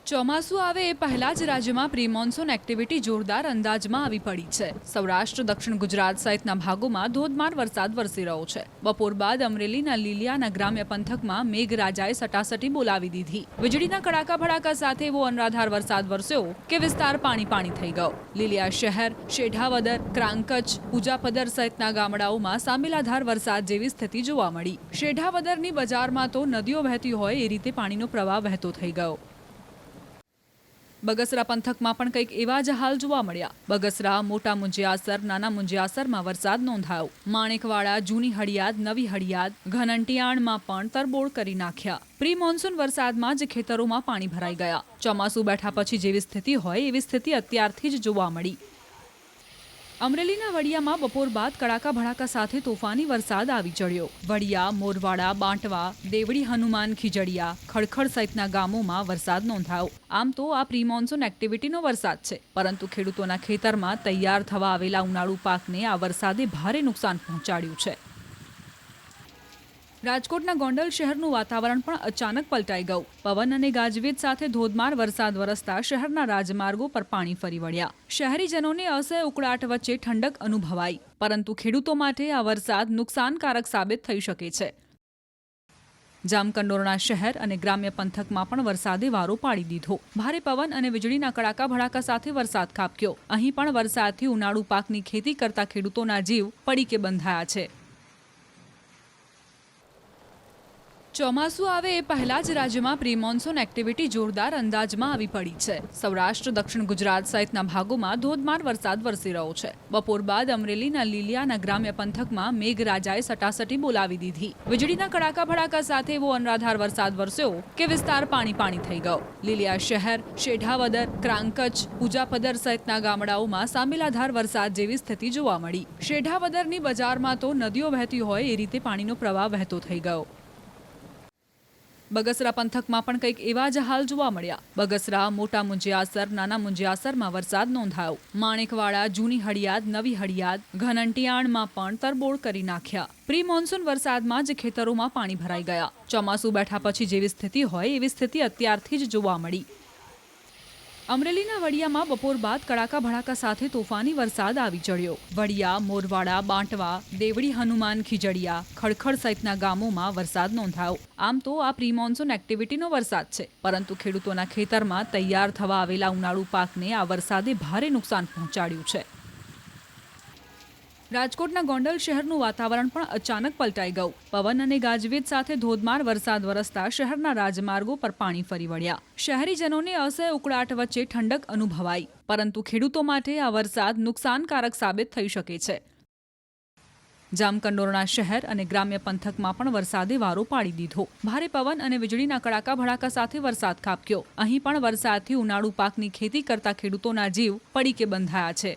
ચોમાસું આવે એ પહેલા જ રાજ્યમાં પ્રી મોન્સૂન એક્ટિવિટી જોરદાર અંદાજમાં આવી પડી છે। સૌરાષ્ટ્ર, દક્ષિણ ગુજરાત સહિતના ભાગોમાં ધોધમાર વરસાદ વરસી રહ્યો છે। બપોર બાદ અમરેલીના લીલિયાના ગ્રામ્ય પંથકમાં મેઘરાજાએ સટાસટી બોલાવી દીધી। વીજળીના કડાકા ભડાકા સાથે એવો અનરાધાર વરસાદ વરસ્યો કે વિસ્તાર પાણી થઈ ગયો। લીલિયા શહેર, શેઢાવદર, ક્રાંકચ, પૂજાપદર સહિતના ગામડાઓમાં સામેલાધાર વરસાદ જેવી સ્થિતિ જોવા મળી। શેઢાવદરની બજારમાં તો નદીઓ વહેતી હોય એ રીતે પાણીનો પ્રવાહ વહેતો થઈ ગયો। બગસરા પંથકમાં પણ કંઈક એવા જ હાલ જોવા મળ્યા। બગસરા, મોટા મુંજિયાસર, નાના મુંજિયાસરમાં વરસાદ નોંધાયો। માણેકવાડા, જૂની હળિયાદ, નવી હળિયાદ, ઘનંટિયાણમાં પણ તરબોળ કરી નાખ્યા। પ્રી મોન્સૂન વરસાદમાં જ ખેતરોમાં પાણી ભરાઈ ગયા। ચોમાસું બેઠા પછી જેવી સ્થિતિ હોય એવી સ્થિતિ અત્યારથી જ જોવા મળી। અમરેલીના વડિયામાં બપોર બાદ કડાકા ભડાકા સાથે તોફાની વરસાદ આવી ચડ્યો। વડિયા, મોરવાડા, બાંટવા, દેવડી, હનુમાન ખીજડીયા, ખડખડ સહિતના ગામોમાં વરસાદ નોંધાયો। આમ તો આ પ્રી મોન્સૂન એક્ટિવિટીનો વરસાદ છે, પરંતુ ખેડૂતોના ખેતરમાં તૈયાર થવા આવેલા ઉનાળુ પાકને આ વરસાદે ભારે નુકસાન પહોંચાડ્યું છે। રાજકોટના ગોંડલ શહેરનું વાતાવરણ પણ અચાનક પલટાઈ ગયું। પવન અને ગાજવીજ સાથે ધોધમાર વરસાદ વરસતા શહેરના રાજમાર્ગો પર પાણી ફરી વળ્યા। શહેરીજનોને અસહ્ય ઉકળાટ વચ્ચે ઠંડક અનુભવાઈ, પરંતુ ખેડૂતો માટે આ વરસાદ નુકસાનકારક સાબિત થઈ શકે છે। જામકંડોરણા શહેર અને ગ્રામ્ય પંથકમાં પણ વરસાદે વારો પાડી દીધો। ભારે પવન અને વીજળીના કડાકા ભડાકા સાથે વરસાદ ખાબક્યો। અહીં પણ વરસાદથી ઉનાળુ પાકની ખેતી કરતા ખેડૂતોના જીવ પડીકે બંધાયા છે। ચોમાસું આવે એ પહેલા જ રાજ્યમાં પ્રી મોન્સૂન એક્ટિવિટી જોરદાર અંદાજમાં આવી પડી છે। સૌરાષ્ટ્ર, દક્ષિણ ગુજરાત સહિતના ભાગોમાં ધોધમાર વરસાદ વરસી રહ્યો છે। બપોર બાદ અમરેલીના લીલિયાના ગ્રામ્ય પંથકમાં મેઘરાજાએ સટાસટી બોલાવી દીધી। વીજળીના કડાકા ભડાકા સાથે એવો અનરાધાર વરસાદ વરસ્યો કે વિસ્તાર પાણી થઈ ગયો। લીલિયા શહેર, શેઢાવદર, ક્રાંકચ, પૂજાપદર સહિતના ગામડાઓમાં સામેલાધાર વરસાદ જેવી સ્થિતિ જોવા મળી। શેઢાવદરની બજારમાં તો નદીઓ વહેતી હોય એ રીતે પાણીનો પ્રવાહ વહેતો થઈ ગયો। બગસરા પંથકમાં પણ કંઈક એવા જ હાલ જોવા મળ્યા। બગસરા, મોટા મુંજિયાસર, નાના મુંજિયાસરમાં વરસાદ નોંધાયો। માણેકવાડા, જૂની હળિયાદ, નવી હળિયાદ, ઘનંટિયાણમાં પણ તરબોળ કરી નાખ્યા। પ્રી મોન્સૂન વરસાદમાં જ ખેતરોમાં પાણી ભરાઈ ગયા। ચોમાસું બેઠા પછી જેવી સ્થિતિ હોય એવી સ્થિતિ અત્યારથી જ જોવા મળી। અમરેલીના વડિયામાં બપોર બાદ કડાકા ભડાકા સાથે તોફાની વરસાદ આવી ચડ્યો। વડિયા, મોરવાડા, બાંટવા, દેવડી, હનુમાન ખીજડીયા, ખડખડ સહિતના ગામોમાં વરસાદ નોંધાયો। આમ તો આ પ્રી મોન્સૂન એક્ટિવિટીનો વરસાદ છે, પરંતુ ખેડૂતોના ખેતરમાં તૈયાર થવા આવેલા ઉનાળુ પાકને આ વરસાદે ભારે નુકસાન પહોંચાડ્યું છે। રાજકોટના ગોંડલ શહેરનું વાતાવરણ પણ અચાનક પલટાઈ ગયું। પવન અને ગાજવીજ સાથે ધોધમાર વરસાદ વરસતા શહેરના રાજમાર્ગો પર પાણી ફરી વળ્યા। શહેરીજનોને અસહ્ય ઉકળાટ વચ્ચે ઠંડક અનુભવાઈ, પરંતુ ખેડૂતો માટે આ વરસાદ નુકસાનકારક સાબિત થઈ શકે છે। જામકંડોરણા શહેર અને ગ્રામ્ય પંથકમાં પણ વરસાદે વારો પાડી દીધો। ભારે પવન અને વીજળીના કડાકા ભડાકા સાથે વરસાદ ખાબક્યો। અહીં પણ વરસાદથી ઉનાળુ પાકની ખેતી કરતા ખેડૂતોના જીવ પડીકે બંધાયા છે।